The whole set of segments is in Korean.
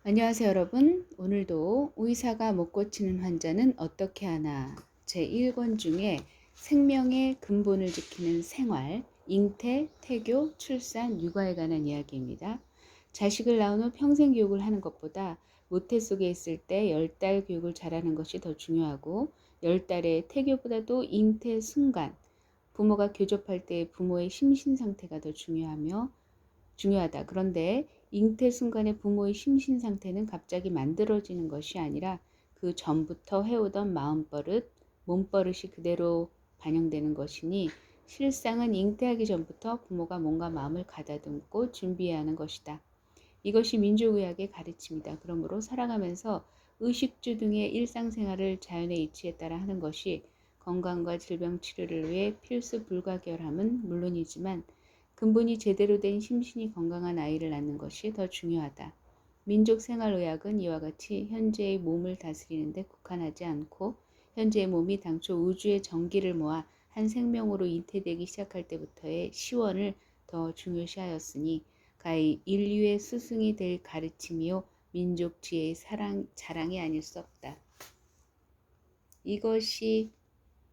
안녕하세요, 여러분. 오늘도 의사가 못 고치는 환자는 어떻게 하나 제1권 중에 생명의 근본을 지키는 생활, 잉태, 태교, 출산, 육아에 관한 이야기입니다. 자식을 낳은 후 평생 교육을 하는 것보다 모태 속에 있을 때 10달 교육을 잘하는 것이 더 중요하고 10달의 태교보다도 잉태 순간, 부모가 교접할 때 부모의 심신 상태가 더 중요하다. 그런데 잉태 순간의 부모의 심신 상태는 갑자기 만들어지는 것이 아니라 그 전부터 해오던 마음버릇, 몸버릇이 그대로 반영되는 것이니 실상은 잉태하기 전부터 부모가 뭔가 마음을 가다듬고 준비해야 하는 것이다. 이것이 민족의학의 가르침이다. 그러므로 살아가면서 의식주 등의 일상생활을 자연의 이치에 따라 하는 것이 건강과 질병 치료를 위해 필수 불가결함은 물론이지만 근본이 제대로 된 심신이 건강한 아이를 낳는 것이 더 중요하다. 민족생활의학은 이와 같이 현재의 몸을 다스리는 데 국한하지 않고 현재의 몸이 당초 우주의 전기를 모아 한 생명으로 잉태되기 시작할 때부터의 시원을 더 중요시하였으니 가히 인류의 스승이 될 가르침이요 민족 지혜의 자랑이 아닐 수 없다. 이것이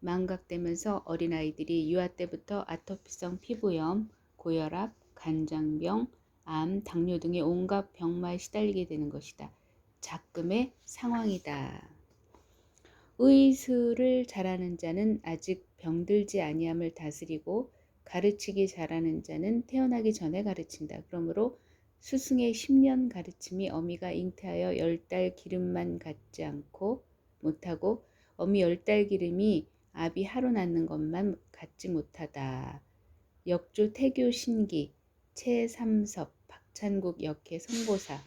망각되면서 어린아이들이 유아 때부터 아토피성 피부염, 고혈압, 간장병, 암, 당뇨 등의 온갖 병마에 시달리게 되는 것이다. 작금의 상황이다. 의술을 잘하는 자는 아직 병들지 아니함을 다스리고 가르치기 잘하는 자는 태어나기 전에 가르친다. 그러므로 스승의 10년 가르침이 어미가 잉태하여 10달 기름만 갖지 않고 못하고 어미 10달 기름이 아비 하루 낳는 것만 갖지 못하다. 역조 태교 신기 최삼섭 박찬국 역회 선고사.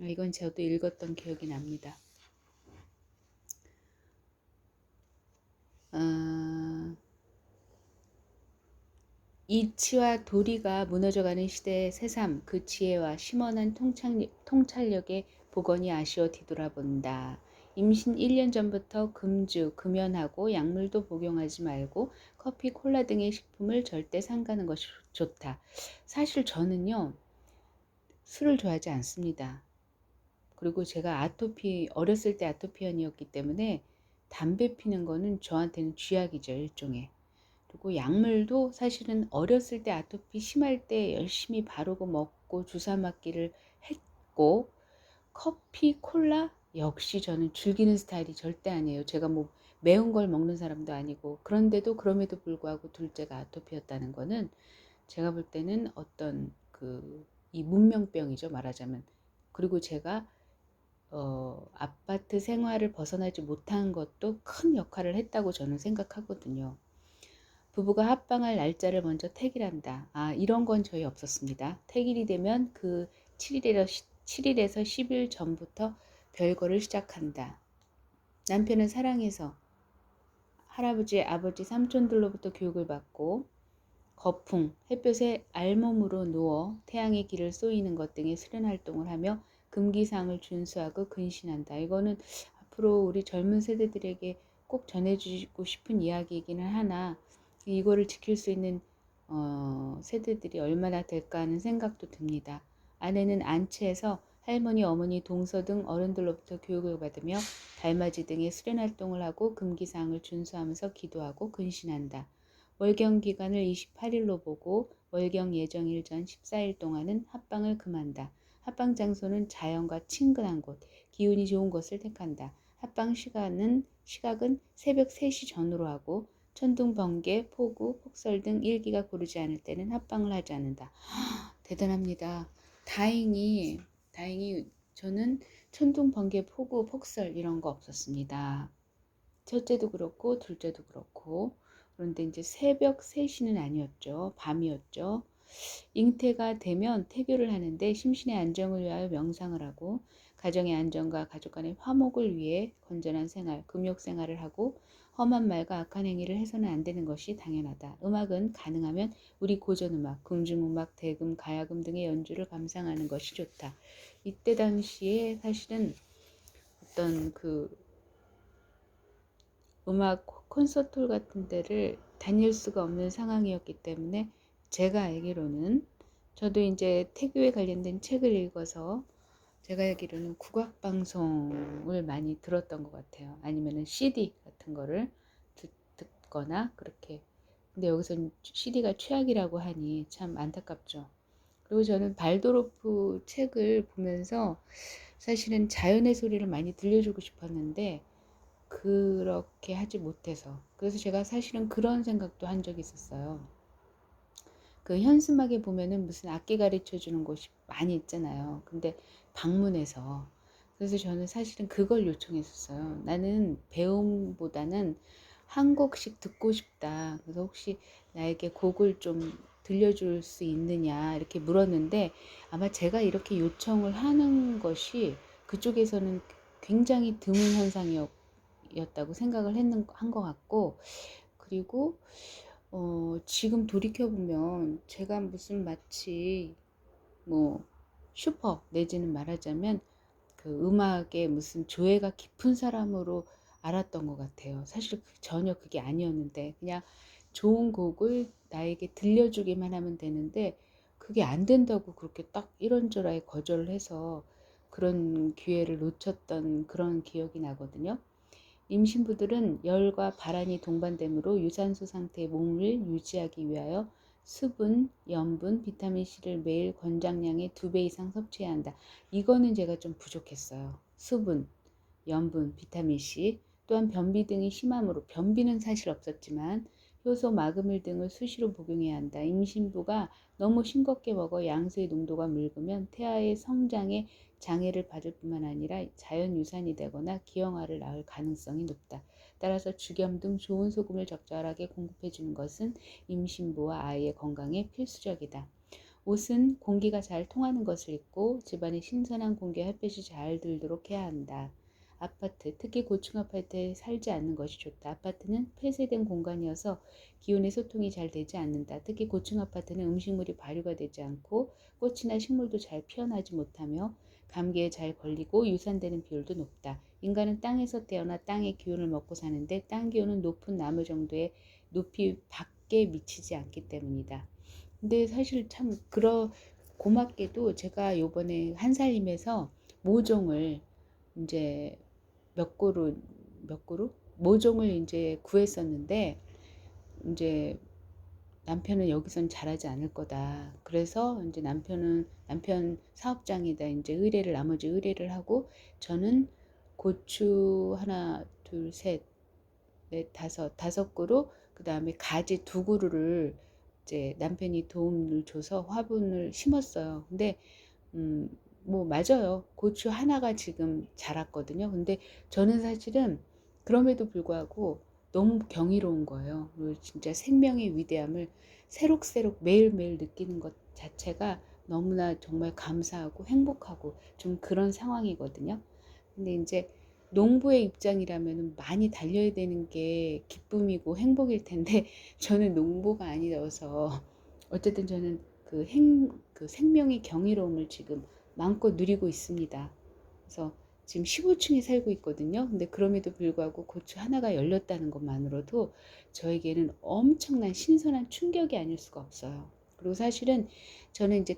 이건 저도 읽었던 기억이 납니다. 이치와 도리가 무너져가는 시대의 새삼 그 지혜와 심원한 통찰력의 복원이 아쉬워 뒤돌아본다. 임신 1년 전부터 금연하고 약물도 복용하지 말고 커피, 콜라 등의 식품을 절대 삼가는 것이 좋다. 사실 저는요, 술을 좋아하지 않습니다. 그리고 제가 어렸을 때 아토피언이었기 때문에 담배 피는 거는 저한테는 쥐약이죠, 일종의. 그리고 약물도 사실은 어렸을 때 아토피 심할 때 열심히 바르고 먹고 주사 맞기를 했고, 커피, 콜라 역시 저는 즐기는 스타일이 절대 아니에요. 제가 뭐 매운 걸 먹는 사람도 아니고, 그럼에도 불구하고 둘째가 아토피였다는 거는 제가 볼 때는 어떤 이 문명병이죠, 말하자면. 그리고 제가 아파트 생활을 벗어나지 못한 것도 큰 역할을 했다고 저는 생각하거든요. 부부가 합방할 날짜를 먼저 택일한다. 이런 건 저희 없었습니다. 택일이 되면 그 7일에서 10일 전부터 별거를 시작한다. 남편은 사랑해서 할아버지, 아버지, 삼촌들로부터 교육을 받고 거풍, 햇볕에 알몸으로 누워 태양의 길을 쏘이는 것 등의 수련 활동을 하며 금기사항을 준수하고 근신한다. 이거는 앞으로 우리 젊은 세대들에게 꼭 전해주고 싶은 이야기이기는 하나 이거를 지킬 수 있는 세대들이 얼마나 될까 하는 생각도 듭니다. 아내는 안치해서 할머니, 어머니, 동서 등 어른들로부터 교육을 받으며 달맞이 등의 수련 활동을 하고 금기사항을 준수하면서 기도하고 근신한다. 월경 기간을 28일로 보고 월경 예정일 전 14일 동안은 합방을 금한다. 합방 장소는 자연과 친근한 곳, 기운이 좋은 곳을 택한다. 합방 시각은 새벽 3시 전후로 하고 천둥, 번개, 폭우, 폭설 등 일기가 고르지 않을 때는 합방을 하지 않는다. 대단합니다. 다행히 저는 천둥, 번개, 폭우, 폭설 이런 거 없었습니다. 첫째도 그렇고 둘째도 그렇고. 그런데 이제 새벽 3시는 아니었죠. 밤이었죠. 잉태가 되면 태교를 하는데 심신의 안정을 위하여 명상을 하고 가정의 안정과 가족 간의 화목을 위해 건전한 생활, 금욕 생활을 하고 험한 말과 악한 행위를 해서는 안 되는 것이 당연하다. 음악은 가능하면 우리 고전음악, 궁중음악, 대금, 가야금 등의 연주를 감상하는 것이 좋다. 이때 당시에 사실은 어떤 음악 콘서트 같은 데를 다닐 수가 없는 상황이었기 때문에 제가 알기로는 저도 이제 태교에 관련된 책을 읽어서 제가 알기로는 국악 방송을 많이 들었던 것 같아요. 아니면은 CD 같은 거를 듣거나 그렇게. 근데 여기서는 CD가 최악이라고 하니 참 안타깝죠. 그리고 저는 발도르프 책을 보면서 사실은 자연의 소리를 많이 들려주고 싶었는데 그렇게 하지 못해서, 그래서 제가 사실은 그런 생각도 한 적이 있었어요. 그 현수막에 보면은 무슨 악기 가르쳐 주는 곳이 많이 있잖아요. 근데 방문해서, 그래서 저는 사실은 그걸 요청했었어요. 나는 배움보다는 한 곡씩 듣고 싶다. 그래서 혹시 나에게 곡을 좀 들려줄 수 있느냐 이렇게 물었는데, 아마 제가 이렇게 요청을 하는 것이 그쪽에서는 굉장히 드문 현상이었다고 생각을 한 것 같고, 그리고 지금 돌이켜보면 제가 무슨 마치 뭐 슈퍼 내지는 말하자면 그 음악에 무슨 조예가 깊은 사람으로 알았던 것 같아요. 사실 전혀 그게 아니었는데 그냥 좋은 곡을 나에게 들려주기만 하면 되는데 그게 안 된다고 그렇게 딱 이런저런 거절을 해서 그런 기회를 놓쳤던 그런 기억이 나거든요. 임신부들은 열과 발한이 동반되므로 유산소 상태의 몸을 유지하기 위하여 수분, 염분, 비타민C를 매일 권장량의 2배 이상 섭취해야 한다. 이거는 제가 좀 부족했어요. 수분, 염분, 비타민C, 또한 변비 등이 심하므로, 변비는 사실 없었지만 효소, 마그밀 등을 수시로 복용해야 한다. 임신부가 너무 싱겁게 먹어 양수의 농도가 묽으면 태아의 성장에 장애를 받을 뿐만 아니라 자연유산이 되거나 기형아를 낳을 가능성이 높다. 따라서 죽염 등 좋은 소금을 적절하게 공급해 주는 것은 임신부와 아이의 건강에 필수적이다. 옷은 공기가 잘 통하는 것을 입고 집안에 신선한 공기와 햇볕이 잘 들도록 해야 한다. 아파트, 특히 고층 아파트에 살지 않는 것이 좋다. 아파트는 폐쇄된 공간이어서 기온의 소통이 잘 되지 않는다. 특히 고층 아파트는 음식물이 발효가 되지 않고 꽃이나 식물도 잘 피어나지 못하며 감기에 잘 걸리고 유산되는 비율도 높다. 인간은 땅에서 태어나 땅의 기운을 먹고 사는데 땅 기운은 높은 나무 정도의 높이 밖에 미치지 않기 때문이다. 근데 사실 참 고맙게도 제가 요번에 한살림에서 모종을 이제 몇 그루 모종을 이제 구했었는데, 이제 남편은 여기선 잘하지 않을 거다. 그래서 이제 남편 사업장에다 이제 나머지 의뢰를 하고, 저는 고추 하나, 둘, 셋, 넷, 다섯 그루, 그 다음에 가지 2그루를 이제 남편이 도움을 줘서 화분을 심었어요. 근데 음, 뭐 맞아요. 고추 하나가 지금 자랐거든요. 근데 저는 사실은 그럼에도 불구하고 너무 경이로운 거예요. 그리고 진짜 생명의 위대함을 새록새록 매일매일 느끼는 것 자체가 너무나 정말 감사하고 행복하고 좀 그런 상황이거든요. 근데 이제 농부의 입장이라면 많이 달려야 되는 게 기쁨이고 행복일 텐데 저는 농부가 아니어서 어쨌든 저는 그 생명의 경이로움을 지금 마음껏 누리고 있습니다. 그래서 지금 15층에 살고 있거든요. 근데 그럼에도 불구하고 고추 하나가 열렸다는 것만으로도 저에게는 엄청난 신선한 충격이 아닐 수가 없어요. 그리고 사실은 저는 이제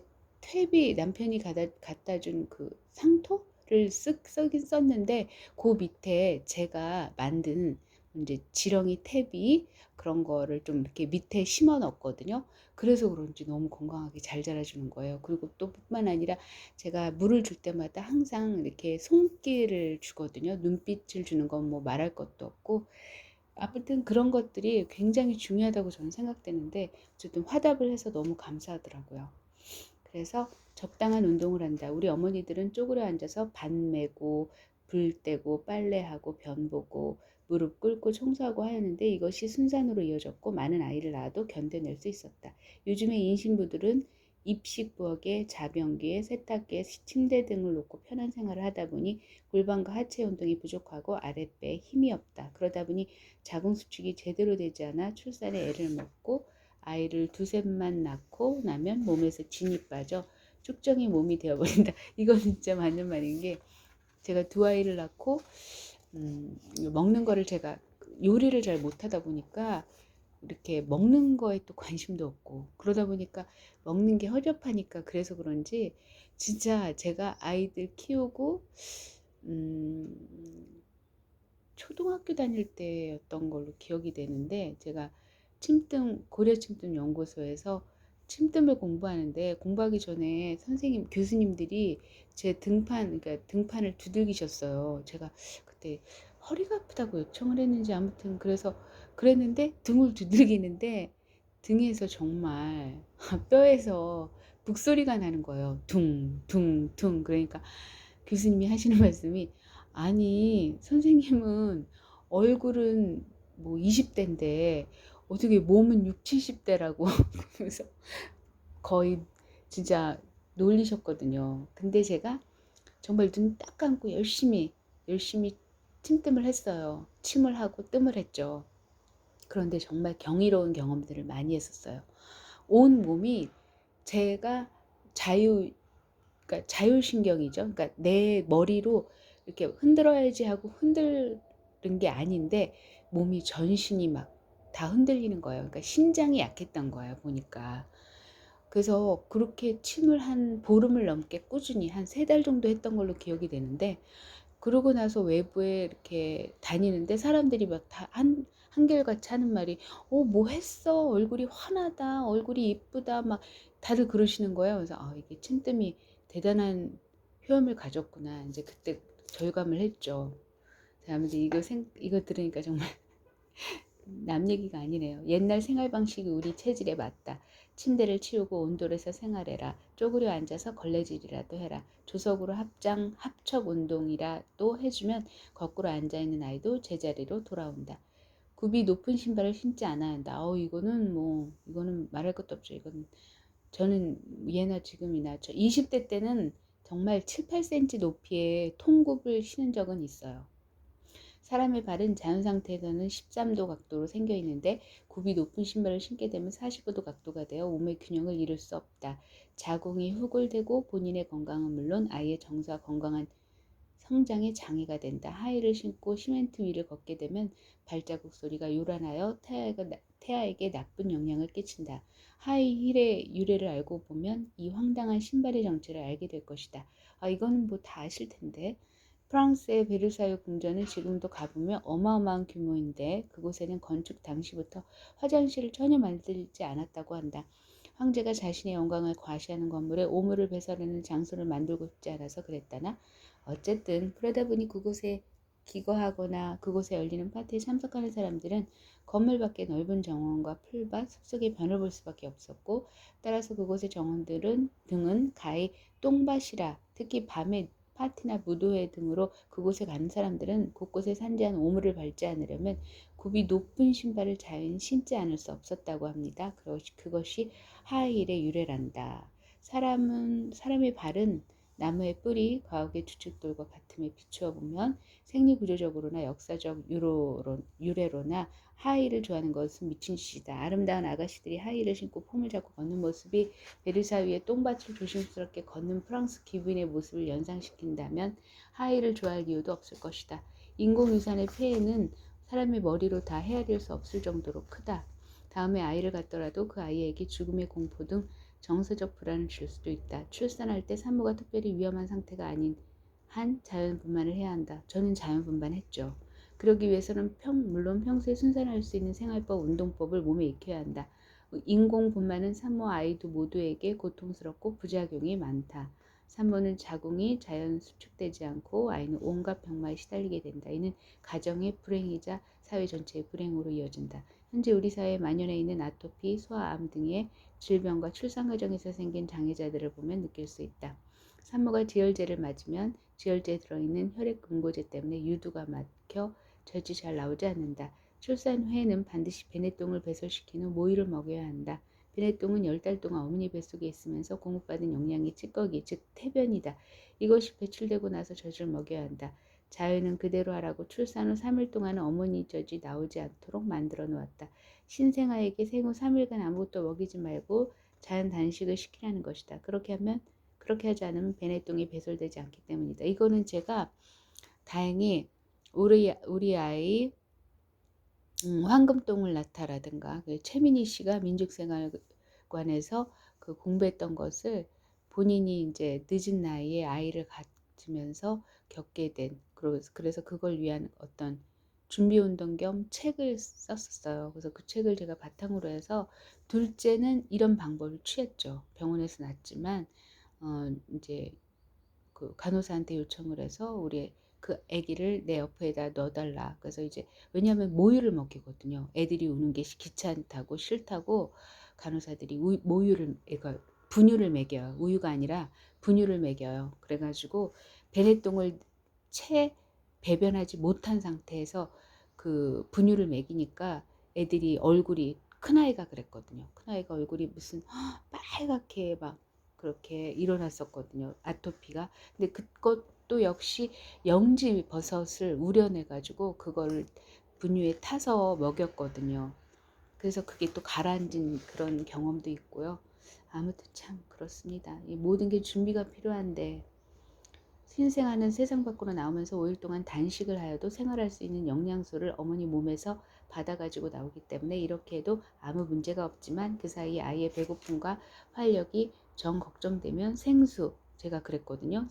남편이 갖다 준 그 상토를 쓰긴 썼는데 그 밑에 제가 만든 이제 지렁이 탭이 그런 거를 좀 이렇게 밑에 심어 넣었거든요. 그래서 그런지 너무 건강하게 잘 자라주는 거예요. 그리고 또 뿐만 아니라 제가 물을 줄 때마다 항상 이렇게 손길을 주거든요. 눈빛을 주는 건 뭐 말할 것도 없고, 아무튼 그런 것들이 굉장히 중요하다고 저는 생각되는데 어쨌든 화답을 해서 너무 감사하더라고요. 그래서 적당한 운동을 한다. 우리 어머니들은 쪼그려 앉아서 반 매고 불 떼고 빨래하고 변 보고 무릎 꿇고 청소하고 하였는데 이것이 순산으로 이어졌고 많은 아이를 낳아도 견뎌낼 수 있었다. 요즘의 임신부들은 입식 부엌에 자변기에 세탁기에 침대 등을 놓고 편한 생활을 하다 보니 골반과 하체 운동이 부족하고 아랫배에 힘이 없다. 그러다 보니 자궁수축이 제대로 되지 않아 출산에 애를 먹고 아이를 두셋만 낳고 나면 몸에서 진이 빠져 쭉정이 몸이 되어버린다. 이건 진짜 맞는 말인 게, 제가 2아이를 낳고 먹는 거를 제가 요리를 잘 못하다 보니까 이렇게 먹는 거에 또 관심도 없고 그러다 보니까 먹는 게 허접하니까 그래서 그런지 진짜 제가 아이들 키우고 음 초등학교 다닐 때였던 걸로 기억이 되는데, 제가 고려 침뜸 연구소에서 침뜸을 공부하는데, 공부하기 전에 교수님들이 제 그러니까 등판을 두들기셨어요. 제가 그때 허리가 아프다고 요청을 했는지, 아무튼 그래서 그랬는데, 등을 두들기는데 등에서 정말 뼈에서 북소리가 나는 거예요. 둥, 둥, 둥. 그러니까 교수님이 하시는 말씀이, 아니, 선생님은 얼굴은 뭐 20대인데 어떻게 몸은 6, 70대라고 그러면서 거의 진짜 놀리셨거든요. 근데 제가 정말 눈 딱 감고 열심히 침뜸을 했어요. 침을 하고 뜸을 했죠. 그런데 정말 경이로운 경험들을 많이 했었어요. 온 몸이 제가 자유 그러니까 자율신경이죠. 그러니까 내 머리로 이렇게 흔들어야지 하고 흔드는 게 아닌데, 몸이 전신이 막 다 흔들리는 거예요. 그러니까 신장이 약했던 거예요, 보니까. 그래서 그렇게 침을 한 보름을 넘게 꾸준히 한 3달 정도 했던 걸로 기억이 되는데, 그러고 나서 외부에 이렇게 다니는데 사람들이 막 다 한결같이 하는 말이, 뭐 했어? 얼굴이 환하다. 얼굴이 이쁘다. 막 다들 그러시는 거예요. 그래서 이게 침뜸이 대단한 효험을 가졌구나. 이제 그때 절감을 했죠. 아무튼 이거 들으니까 정말 남 얘기가 아니네요. 옛날 생활 방식이 우리 체질에 맞다. 침대를 치우고 온돌에서 생활해라. 쪼그려 앉아서 걸레질이라도 해라. 조석으로 합척 운동이라도 해주면 거꾸로 앉아있는 아이도 제자리로 돌아온다. 굽이 높은 신발을 신지 않아야 한다. 이거는 말할 것도 없죠. 이거는 저는 예나 지금이나 20대 때는 정말 7, 8cm 높이의 통굽을 신은 적은 있어요. 사람의 발은 자연 상태에서는 13도 각도로 생겨 있는데, 굽이 높은 신발을 신게 되면 45도 각도가 되어 몸의 균형을 이룰 수 없다. 자궁이 후굴되고 본인의 건강은 물론 아이의 정서와 건강한 성장에 장애가 된다. 하이를 신고 시멘트 위를 걷게 되면 발자국 소리가 요란하여 태아에게 나쁜 영향을 끼친다. 하이 힐의 유래를 알고 보면 이 황당한 신발의 정체를 알게 될 것이다. 이거는 뭐 다 아실 텐데. 프랑스의 베르사유 궁전은 지금도 가보면 어마어마한 규모인데, 그곳에는 건축 당시부터 화장실을 전혀 만들지 않았다고 한다. 황제가 자신의 영광을 과시하는 건물에 오물을 배설하는 장소를 만들고 싶지 않아서 그랬다나, 어쨌든 그러다 보니 그곳에 기거하거나 그곳에 열리는 파티에 참석하는 사람들은 건물 밖의 넓은 정원과 풀밭, 숲속의 변을 볼 수밖에 없었고, 따라서 그곳의 정원들은 등은 가히 똥밭이라. 특히 밤에 파티나 무도회 등으로 그곳에 가는 사람들은 곳곳에 산재한 오물을 밟지 않으려면 굽이 높은 신발을 자연히 신지 않을 수 없었다고 합니다. 그것이 하이힐의 유래란다. 사람의 발은 나무의 뿌리, 과학의 추측들과 같음에 비추어 보면 생리구조적으로나 역사적 유래로나 하이힐을 좋아하는 것은 미친 짓이다. 아름다운 아가씨들이 하이힐을 신고 폼을 잡고 걷는 모습이 베르사유의 똥밭을 조심스럽게 걷는 프랑스 기부인의 모습을 연상시킨다면 하이힐을 좋아할 이유도 없을 것이다. 인공유산의 폐해는 사람의 머리로 다 헤아릴 수 없을 정도로 크다. 다음에 아이를 갖더라도 그 아이에게 죽음의 공포 등 정서적 불안을 줄 수도 있다. 출산할 때 산모가 특별히 위험한 상태가 아닌 한 자연분만을 해야 한다. 저는 자연분만했죠. 그러기 위해서는 물론 평소에 순산할 수 있는 생활법, 운동법을 몸에 익혀야 한다. 인공분만은 산모 아이도 모두에게 고통스럽고 부작용이 많다. 산모는 자궁이 자연 수축되지 않고 아이는 온갖 병마에 시달리게 된다. 이는 가정의 불행이자 사회 전체의 불행으로 이어진다. 현재 우리 사회에 만연해 있는 아토피, 소아암 등의 질병과 출산 과정에서 생긴 장애자들을 보면 느낄 수 있다. 산모가 지혈제를 맞으면 지혈제에 들어있는 혈액응고제 때문에 유두가 막혀 젖이 잘 나오지 않는다. 출산 후에는 반드시 베네똥을 배설시킨 후 모유를 먹여야 한다. 베네똥은 10달 동안 어머니 뱃속에 있으면서 공급받은 영양이 찌꺼기, 즉 태변이다. 이것이 배출되고 나서 젖을 먹여야 한다. 자연은 그대로 하라고 출산 후 3일 동안은 어머니 젖이 나오지 않도록 만들어 놓았다. 신생아에게 생후 3일간 아무것도 먹이지 말고 자연 단식을 시키라는 것이다. 그렇게 하지 않으면 베네똥이 배설되지 않기 때문이다. 이거는 제가 다행히 우리 아이 황금똥을 낳다라든가 최민희 씨가 민족생활관에서 그 공부했던 것을 본인이 이제 늦은 나이에 아이를 가지면서 겪게 된, 그래서 그걸 위한 어떤 준비 운동 겸 책을 썼었어요. 그래서 그 책을 제가 바탕으로 해서 둘째는 이런 방법을 취했죠. 병원에서 낳았지만 이제 그 간호사한테 요청을 해서 우리 그 아기를 내 옆에다 넣어달라. 그래서 이제 왜냐하면 모유를 먹이거든요. 애들이 우는 게 귀찮다고 싫다고 간호사들이 모유를, 그러니까 분유를 먹여요. 우유가 아니라 분유를 먹여요. 그래가지고 배랫똥을 채 배변하지 못한 상태에서 그 분유를 먹이니까 애들이 얼굴이, 큰아이가 그랬거든요. 큰아이가 얼굴이 무슨 빨갛게 막 그렇게 일어났었거든요. 아토피가. 근데 그것도 역시 영지 버섯을 우려내 가지고 그걸 분유에 타서 먹였거든요. 그래서 그게 또 가라앉은 그런 경험도 있고요. 아무튼 참 그렇습니다. 이 모든 게 준비가 필요한데, 신생아는 세상 밖으로 나오면서 5일 동안 단식을 하여도 생활할 수 있는 영양소를 어머니 몸에서 받아가지고 나오기 때문에 이렇게 해도 아무 문제가 없지만 그 사이 아이의 배고픔과 활력이 정 걱정되면 생수, 제가 그랬거든요.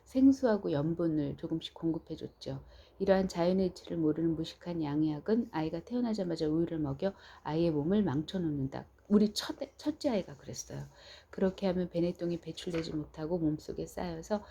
생수하고 염분을 조금씩 공급해 줬죠. 이러한 자연의 이치를 모르는 무식한 양의학은 아이가 태어나자마자 우유를 먹여 아이의 몸을 망쳐놓는다. 우리 첫째 아이가 그랬어요. 그렇게 하면 배내똥이 배출되지 못하고 몸속에 쌓여서